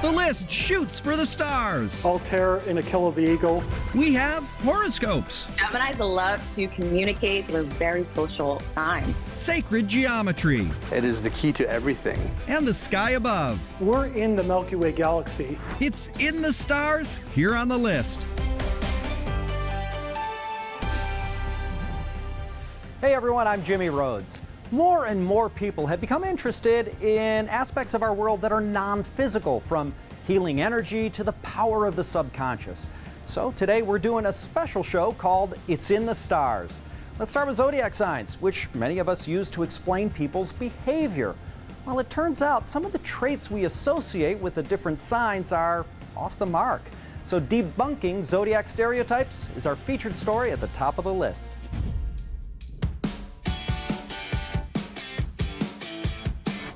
The list shoots for the stars. Altair in A Kill of the Eagle. We have horoscopes. Geminis love to communicate. They're very social signs. Sacred geometry. It is the key to everything. And the sky above. We're in the Milky Way galaxy. It's in the stars, here on the list. Hey everyone, I'm Jimmy Rhodes. More and more people have become interested in aspects of our world that are non-physical, from healing energy to the power of the subconscious. So today we're doing a special show called It's in the Stars. Let's start with zodiac signs, which many of us use to explain people's behavior. Well, it turns out some of the traits we associate with the different signs are off the mark. So debunking zodiac stereotypes is our featured story at the top of the list.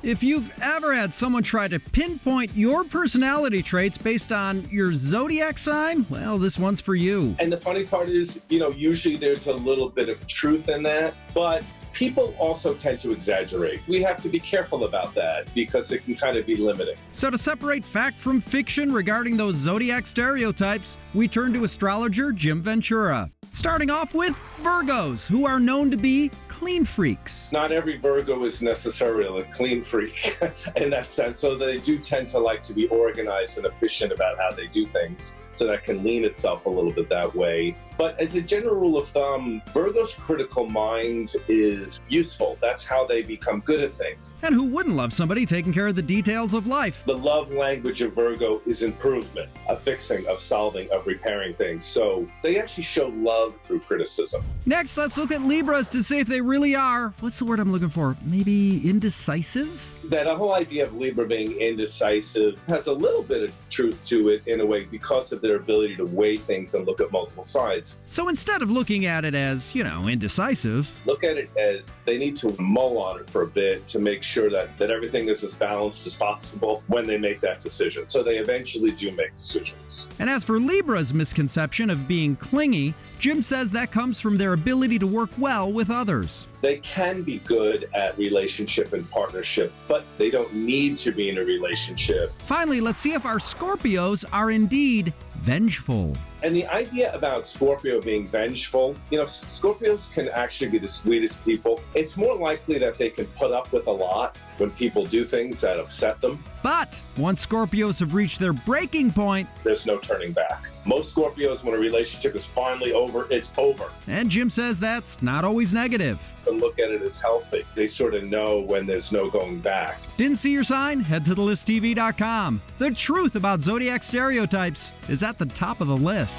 If you've ever had someone try to pinpoint your personality traits based on your zodiac sign, well, this one's for you. And the funny part is, usually there's a little bit of truth in that, but people also tend to exaggerate. We have to be careful about that because it can kind of be limiting. So to separate fact from fiction regarding those zodiac stereotypes, we turn to astrologer Jim Ventura. Starting off with Virgos, who are known to be clean freaks. Not every Virgo is necessarily a clean freak in that sense, so they do tend to like to be organized and efficient about how they do things, so that can lean itself a little bit that way. But as a general rule of thumb, Virgo's critical mind is useful. That's how they become good at things. And who wouldn't love somebody taking care of the details of life? The love language of Virgo is improvement, of fixing, of solving, of repairing things. So they actually show love through criticism. Next, let's look at Libras to see if they really are, what's the word I'm looking for? Maybe indecisive? That whole idea of Libra being indecisive has a little bit of truth to it in a way because of their ability to weigh things and look at multiple sides. So instead of looking at it as, indecisive, look at it as they need to mull on it for a bit to make sure that everything is as balanced as possible when they make that decision. So they eventually do make decisions. And as for Libra's misconception of being clingy, Jim says that comes from their ability to work well with others. They can be good at relationship and partnership, but they don't need to be in a relationship. Finally, let's see if our Scorpios are indeed vengeful. And the idea about Scorpio being vengeful, Scorpios can actually be the sweetest people. It's more likely that they can put up with a lot when people do things that upset them. But once Scorpios have reached their breaking point, there's no turning back. Most Scorpios, when a relationship is finally over, it's over. And Jim says that's not always negative. But look at it as healthy. They sort of know when there's no going back. Didn't see your sign? Head to thelisttv.com. The truth about zodiac stereotypes is at the top of the list.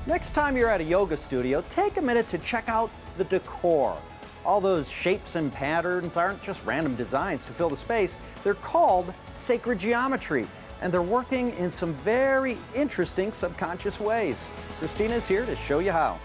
Next time you're at a yoga studio, take a minute to check out the decor. All those shapes and patterns aren't just random designs to fill the space. They're called sacred geometry, and they're working in some very interesting subconscious ways. Christina's here to show you how.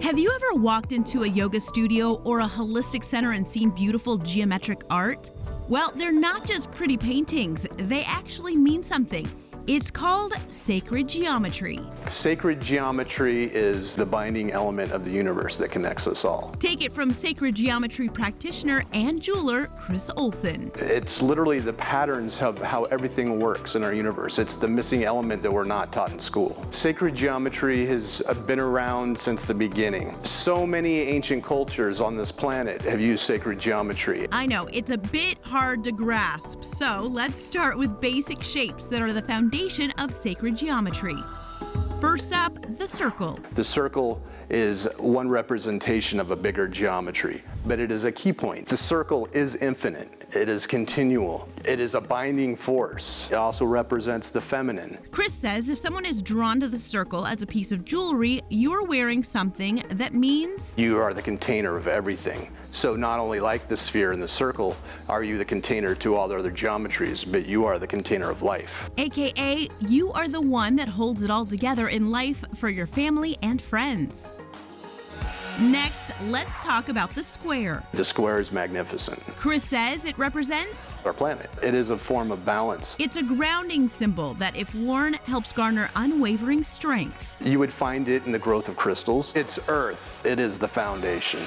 Have you ever walked into a yoga studio or a holistic center and seen beautiful geometric art? Well, they're not just pretty paintings. They actually mean something. It's called sacred geometry. Sacred geometry is the binding element of the universe that connects us all. Take it from sacred geometry practitioner and jeweler Chris Olson. It's literally the patterns of how everything works in our universe. It's the missing element that we're not taught in school. Sacred geometry has been around since the beginning. So many ancient cultures on this planet have used sacred geometry. I know, it's a bit hard to grasp, so let's start with basic shapes that are the foundation of sacred geometry. First up, the circle. The circle is one representation of a bigger geometry, but it is a key point. The circle is infinite. It is continual. It is a binding force. It also represents the feminine. Chris says if someone is drawn to the circle as a piece of jewelry, you're wearing something that means you are the container of everything. So not only like the sphere and the circle, are you the container to all the other geometries, but you are the container of life. AKA, you are the one that holds it all together in life for your family and friends. Next, let's talk about the square. The square is magnificent. Chris says it represents our planet. It is a form of balance. It's a grounding symbol that, if worn, helps garner unwavering strength. You would find it in the growth of crystals. It's earth. It is the foundation.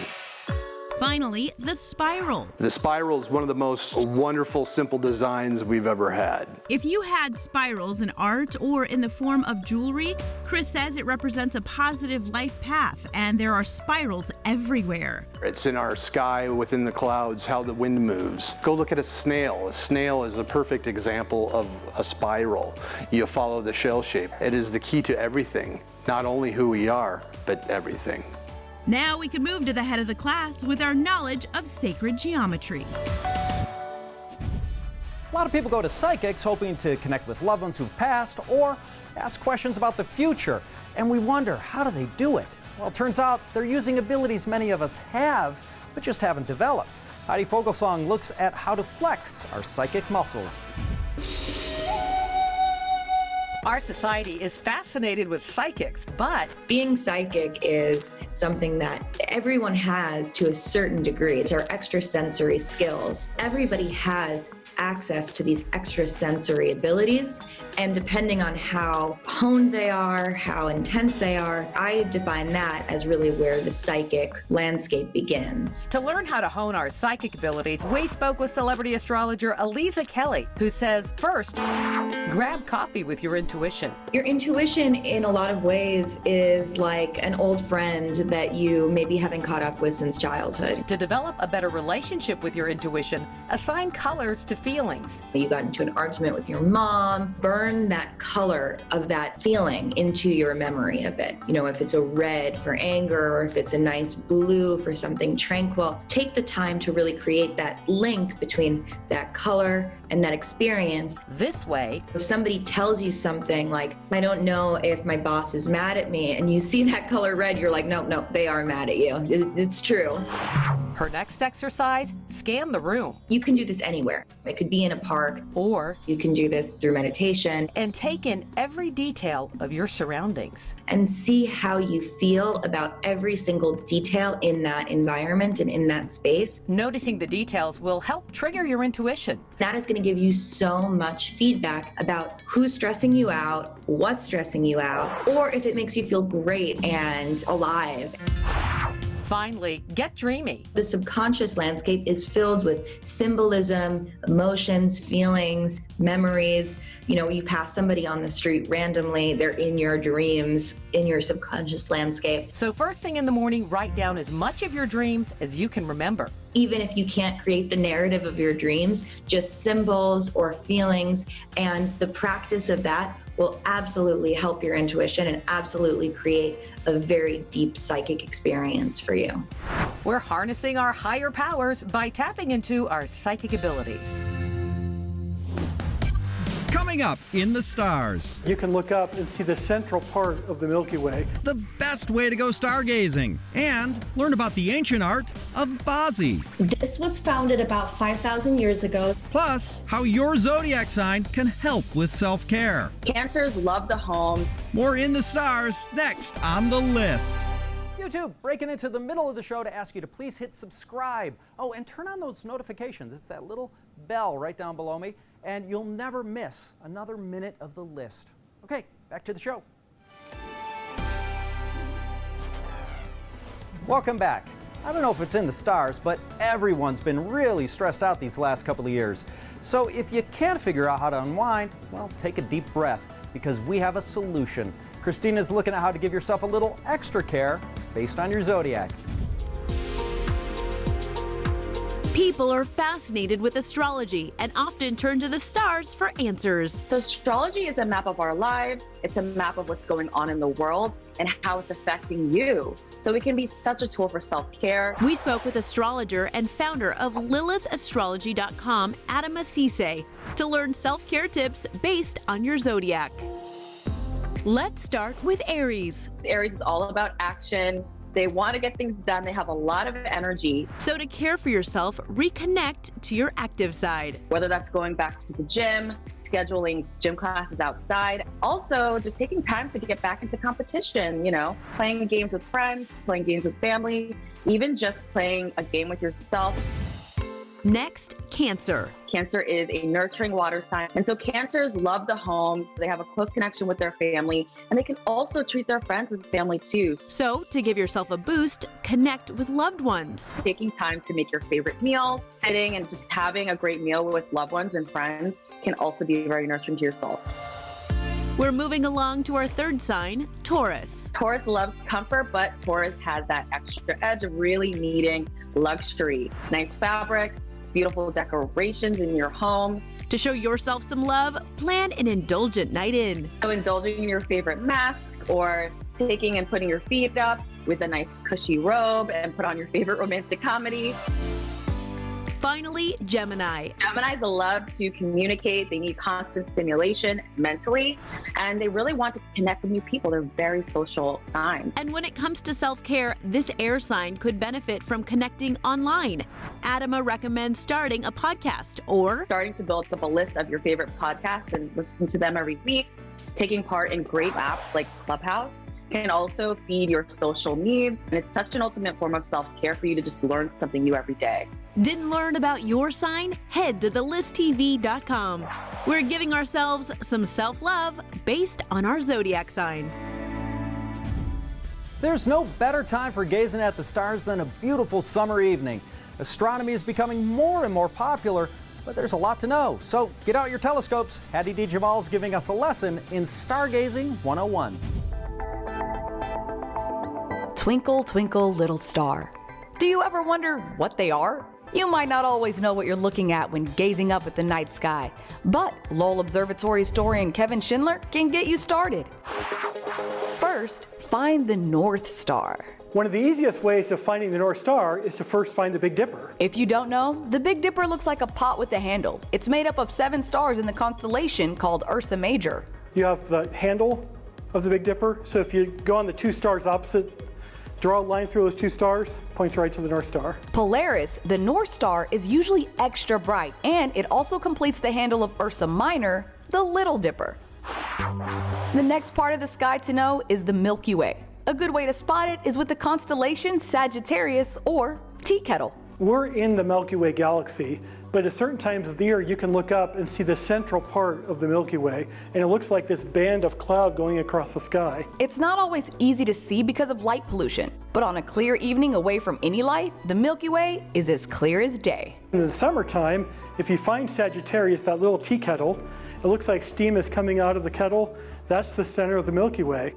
Finally, the spiral. The spiral is one of the most wonderful, simple designs we've ever had. If you had spirals in art or in the form of jewelry, Chris says it represents a positive life path, and there are spirals everywhere. It's in our sky, within the clouds, how the wind moves. Go look at a snail. A snail is a perfect example of a spiral. You follow the shell shape. It is the key to everything, not only who we are, but everything. Now we can move to the head of the class with our knowledge of sacred geometry. A lot of people go to psychics hoping to connect with loved ones who've passed or ask questions about the future. And we wonder, how do they do it? Well, it turns out they're using abilities many of us have, but just haven't developed. Heidi Fogelsong looks at how to flex our psychic muscles. Our society is fascinated with psychics, but being psychic is something that everyone has to a certain degree. It's our extrasensory skills. Everybody has access to these extrasensory abilities, and depending on how honed they are, how intense they are, I define that as really where the psychic landscape begins. to learn how to hone our psychic abilities, we spoke with celebrity astrologer Aliza Kelly, who says, first, grab coffee with your intuition. Your intuition, in a lot of ways, is like an old friend that you maybe haven't caught up with since childhood. To develop a better relationship with your intuition, assign colors to feelings. You got into an argument with your mom, burn that color of that feeling into your memory of it. You know, if it's a red for anger, or if it's a nice blue for something tranquil, take the time to really create that link between that color and that experience. This way, If somebody tells you something like, I don't know if my boss is mad at me, and you see that color red, you're like, no, they are mad at you. It's true. her next exercise, scan the room. You can do this anywhere. It could be in a park, or you can do this through meditation, and take in every detail of your surroundings. and see how you feel about every single detail in that environment and in that space. Noticing the details will help trigger your intuition. That is going to give you so much feedback about who's stressing you out, what's stressing you out, or if it makes you feel great and alive. Finally, get dreamy. The subconscious landscape is filled with symbolism, emotions, feelings, memories. You know, you pass somebody on the street randomly, they're in your dreams, in your subconscious landscape. So first thing in the morning, write down as much of your dreams as you can remember. Even if you can't create the narrative of your dreams, just symbols or feelings, and the practice of that will absolutely help your intuition and absolutely create a very deep psychic experience for you. We're harnessing our higher powers by tapping into our psychic abilities. Coming up in the stars, You can look up and see the central part of the Milky Way. the best way to go stargazing, and learn about the ancient art of Bazi. This was founded about 5,000 years ago. Plus, how your zodiac sign can help with self-care. Cancers love the home. More in the stars next on the list. YouTube, breaking into the middle of the show to ask you to please hit subscribe. Oh, and turn on those notifications. It's that little bell right down below me, and you'll never miss another minute of the list. Okay, back to the show. Welcome back. I don't know if it's in the stars, but everyone's been really stressed out these last couple of years. So if you can't figure out how to unwind, well, take a deep breath, because we have a solution. Christina's looking at how to give yourself a little extra care based on your zodiac. People are fascinated with astrology and often turn to the stars for answers. So astrology is a map of our lives. It's a map of what's going on in the world and how it's affecting you. So it can be such a tool for self-care. We spoke with astrologer and founder of LilithAstrology.com, Adam Asise, to learn self-care tips based on your zodiac. Let's start with Aries. Aries is all about action. They want to get things done. They have a lot of energy. So to care for yourself, reconnect to your active side. Whether that's going back to the gym, scheduling gym classes outside. Also, just taking time to get back into competition, you know, playing games with friends, playing games with family, even just playing a game with yourself. Next, Cancer. Cancer is a nurturing water sign. And so Cancers love the home. They have a close connection with their family, and they can also treat their friends as family too. So, to give yourself a boost, connect with loved ones. Taking time to make your favorite meals, sitting and just having a great meal with loved ones and friends can also be very nurturing to your soul. We're moving along to our third sign, Taurus. Taurus loves comfort, but Taurus has that extra edge of really needing luxury. Nice fabrics, beautiful decorations in your home. To show yourself some love, plan an indulgent night in. So indulging in your favorite mask or taking and putting your feet up with a nice cushy robe and put on your favorite romantic comedy. Finally, Gemini. Geminis love to communicate. They need constant stimulation mentally, and they really want to connect with new people. They're very social signs. And when it comes to self-care, this air sign could benefit from connecting online. Adama recommends starting a podcast or starting to build up a list of your favorite podcasts and listen to them every week. Taking part in great apps like Clubhouse can also feed your social needs. And it's such an ultimate form of self-care for you to just learn something new every day. Didn't learn about your sign? Head to thelistTV.com. We're giving ourselves some self-love based on our zodiac sign. There's no better time for gazing at the stars than a beautiful summer evening. Astronomy is becoming more and more popular, but there's a lot to know. So get out your telescopes. Hattie D. Jamal is giving us a lesson in Stargazing 101. Twinkle, twinkle, little star. Do you ever wonder what they are? You might not always know what you're looking at when gazing up at the night sky, but Lowell Observatory historian Kevin Schindler can get you started. First, find the North Star. One of the easiest ways of finding the North Star is to first find the Big Dipper. If you don't know, the Big Dipper looks like a pot with a handle. It's made up of 7 stars in the constellation called Ursa Major. You have the handle of the Big Dipper, so if you go on the 2 stars opposite, draw a line through those 2 stars, points right to the North Star. Polaris, the North Star, is usually extra bright, and it also completes the handle of Ursa Minor, the Little Dipper. The next part of the sky to know is the Milky Way. A good way to spot it is with the constellation Sagittarius or Tea Kettle. We're in the Milky Way galaxy, but at certain times of the year you can look up and see the central part of the Milky Way, and it looks like this band of cloud going across the sky. It's not always easy to see because of light pollution, but on a clear evening away from any light, the Milky Way is as clear as day. In the summertime, if you find Sagittarius, that little tea kettle, it looks like steam is coming out of the kettle. That's the center of the Milky Way.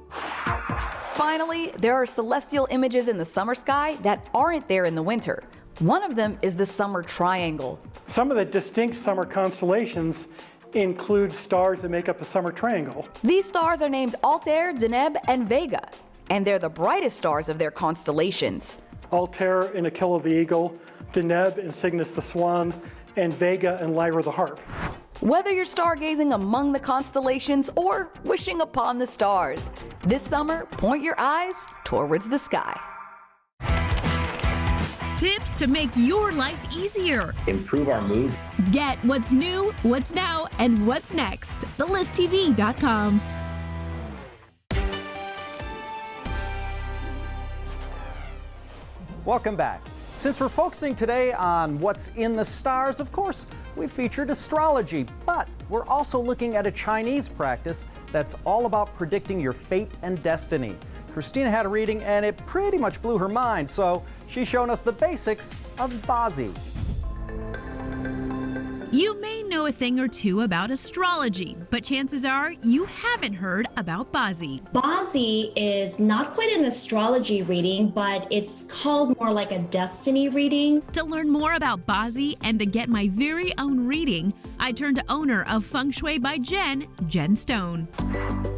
Finally, there are celestial images in the summer sky that aren't there in the winter. One of them is the summer triangle. Some of the distinct summer constellations include stars that make up the summer triangle. These stars are named Altair, Deneb, and Vega, and they're the brightest stars of their constellations. Altair and Aquila the Eagle, Deneb and Cygnus the Swan, and Vega and Lyra the Harp. Whether you're stargazing among the constellations or wishing upon the stars, this summer, point your eyes towards the sky. Tips to make your life easier. Improve our mood. Get what's new, what's now, and what's next. TheListTV.com. Welcome back. Since we're focusing today on what's in the stars, of course, we featured astrology, but we're also looking at a Chinese practice that's all about predicting your fate and destiny. Christina had a reading and it pretty much blew her mind, so she's shown us the basics of Bazi. You may know a thing or two about astrology, but chances are you haven't heard about Bazi. Bazi is not quite an astrology reading, but it's called more like a destiny reading. To learn more about Bazi and to get my very own reading, I turned to owner of Feng Shui by Jen Stone.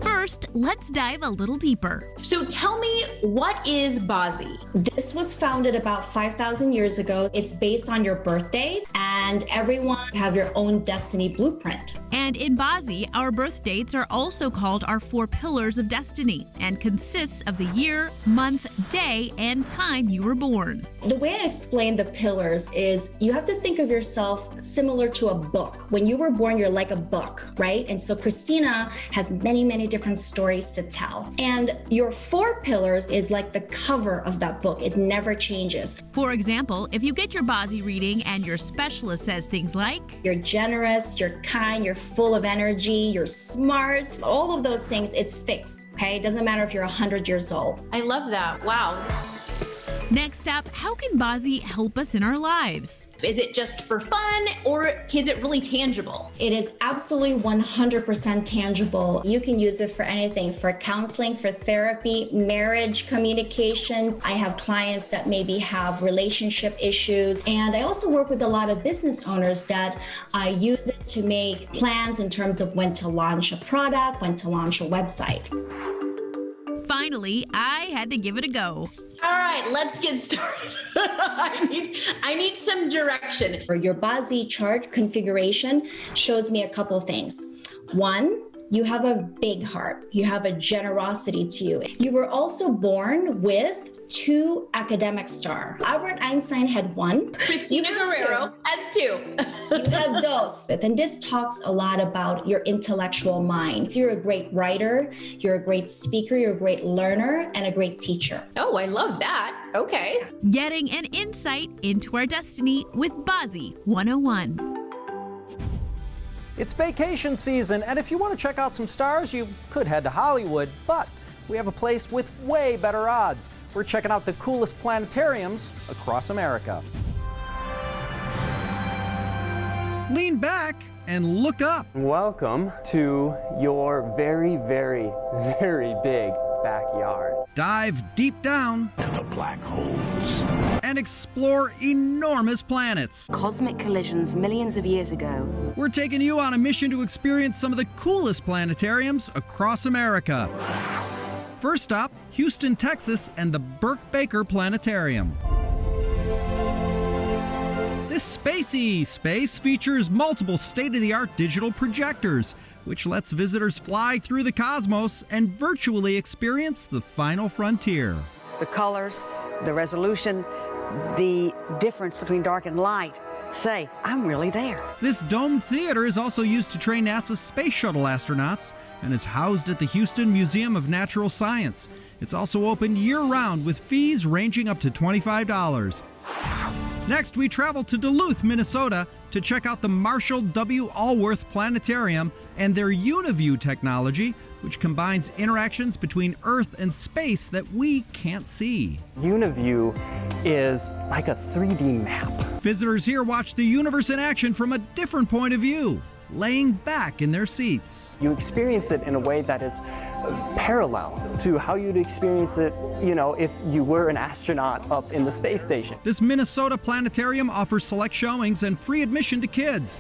First, let's dive a little deeper. So tell me, what is Bazi? This was founded about 5,000 years ago. It's based on your birthday, and everyone have your own destiny blueprint. And in Bazi, our birth dates are also called our 4 pillars of destiny and consists of the year, month, day, and time you were born. The way I explain the pillars is you have to think of yourself similar to a book. When you were born, you're like a book, right? And so Christina has many, many different stories to tell. And your 4 pillars is like the cover of that book. It never changes. For example, if you get your Bazi reading and your specialist Lilith says things like, you're generous, you're kind, you're full of energy, you're smart. All of those things, it's fixed, okay? It doesn't matter if you're 100 years old. I love that. Wow. Next up, how can Bazi help us in our lives? Is it just for fun or is it really tangible? It is absolutely 100% tangible. You can use it for anything, for counseling, for therapy, marriage, communication. I have clients that maybe have relationship issues. And I also work with a lot of business owners that I use it to make plans in terms of when to launch a product, when to launch a website. Finally, I had to give it a go. All right, let's get started. I need some direction. Your Bazi chart configuration shows me a couple things. One, you have a big heart. You have a generosity to you. You were also born with 2 academic stars. Albert Einstein had 1. Christina Guerrero has 2. You have those. And this talks a lot about your intellectual mind. You're a great writer, you're a great speaker, you're a great learner, and a great teacher. Oh, I love that. Okay. Getting an insight into our destiny with Bazi 101. It's vacation season, and if you want to check out some stars, you could head to Hollywood, but we have a place with way better odds. We're checking out the coolest planetariums across America. Lean back and look up. Welcome to your very, very, very big backyard. Dive deep down to the black holes and explore enormous planets. Cosmic collisions millions of years ago. We're taking you on a mission to experience some of the coolest planetariums across America. First stop, Houston, Texas, and the Burke-Baker Planetarium. This spacey space features multiple state-of-the-art digital projectors, which lets visitors fly through the cosmos and virtually experience the final frontier. The colors, the resolution, the difference between dark and light say, I'm really there. This domed theater is also used to train NASA's space shuttle astronauts and is housed at the Houston Museum of Natural Science. It's also open year-round with fees ranging up to $25. Next, we travel to Duluth, Minnesota to check out the Marshall W. Allworth Planetarium and their UniView technology, which combines interactions between Earth and space that we can't see. UniView is like a 3D map. Visitors here watch the universe in action from a different point of view, laying back in their seats. You experience it in a way that is parallel to how you'd experience it, if you were an astronaut up in the space station. This Minnesota planetarium offers select showings and free admission to kids.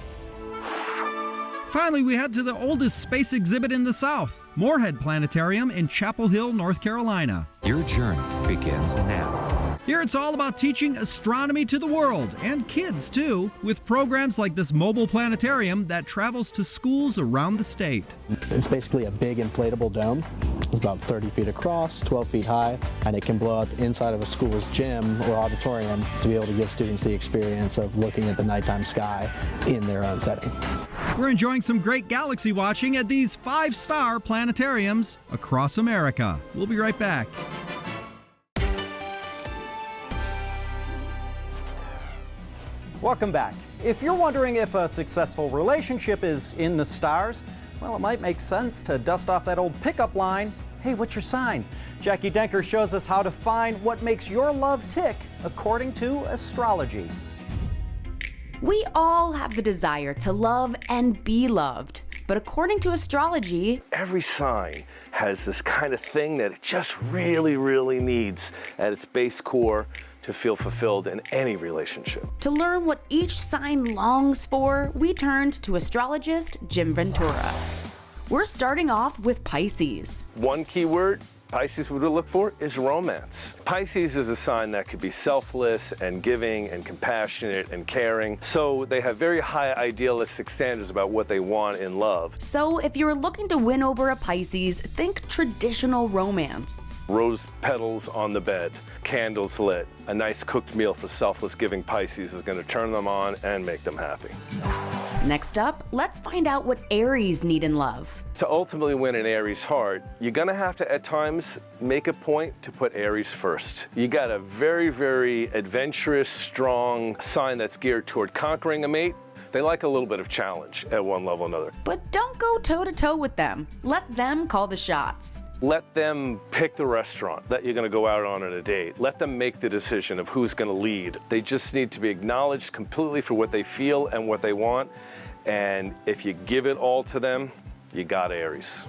Finally, we head to the oldest space exhibit in the South, Moorhead Planetarium in Chapel Hill, North Carolina. Your journey begins now. Here it's all about teaching astronomy to the world, and kids too, with programs like this mobile planetarium that travels to schools around the state. It's basically a big inflatable dome. It's about 30 feet across, 12 feet high, and it can blow out the inside of a school's gym or auditorium to be able to give students the experience of looking at the nighttime sky in their own setting. We're enjoying some great galaxy watching at these 5-star planetariums across America. We'll be right back. Welcome back. If you're wondering if a successful relationship is in the stars, well, it might make sense to dust off that old pickup line, hey, what's your sign? Jackie Denker shows us how to find what makes your love tick according to astrology. We all have the desire to love and be loved. But according to astrology, every sign has this kind of thing that it just really, really needs at its base core to feel fulfilled in any relationship. To learn what each sign longs for, we turned to astrologist Jim Ventura. We're starting off with Pisces. One key word Pisces would look for is romance. Pisces is a sign that could be selfless and giving and compassionate and caring. So they have very high idealistic standards about what they want in love. So if you're looking to win over a Pisces, think traditional romance. Rose petals on the bed, candles lit, a nice cooked meal for selfless giving Pisces is going to turn them on and make them happy. Next up, let's find out what Aries need in love. To ultimately win an Aries heart, you're gonna have to at times make a point to put Aries first. You got a very, very adventurous, strong sign that's geared toward conquering a mate. They like a little bit of challenge at one level or another. But don't go toe-to-toe with them. Let them call the shots. Let them pick the restaurant that you're gonna go out on a date. Let them make the decision of who's gonna lead. They just need to be acknowledged completely for what they feel and what they want. And if you give it all to them, you got Aries.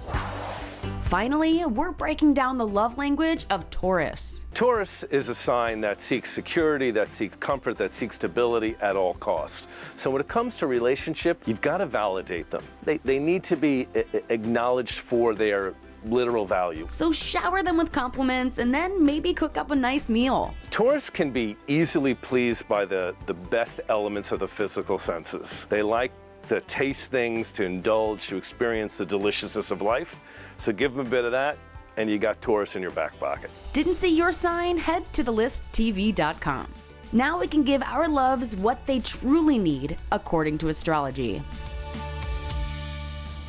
Finally, we're breaking down the love language of Taurus. Taurus is a sign that seeks security, that seeks comfort, that seeks stability at all costs. So when it comes to relationship, you've got to validate them. They need to be acknowledged for their literal value. So shower them with compliments and then maybe cook up a nice meal. Taurus can be easily pleased by the best elements of the physical senses. They like to taste things, to indulge, to experience the deliciousness of life. So give them a bit of that, and you got Taurus in your back pocket. Didn't see your sign? Head to thelisttv.com. Now we can give our loves what they truly need, according to astrology.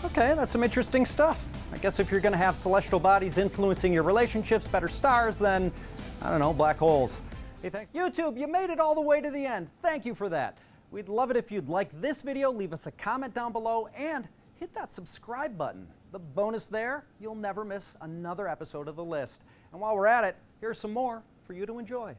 Okay, that's some interesting stuff. I guess if you're going to have celestial bodies influencing your relationships, better stars than, I don't know, black holes. Hey, thanks. YouTube, you made it all the way to the end. Thank you for that. We'd love it if you'd like this video, leave us a comment down below, and hit that subscribe button. The bonus there, you'll never miss another episode of The List. And while we're at it, here's some more for you to enjoy.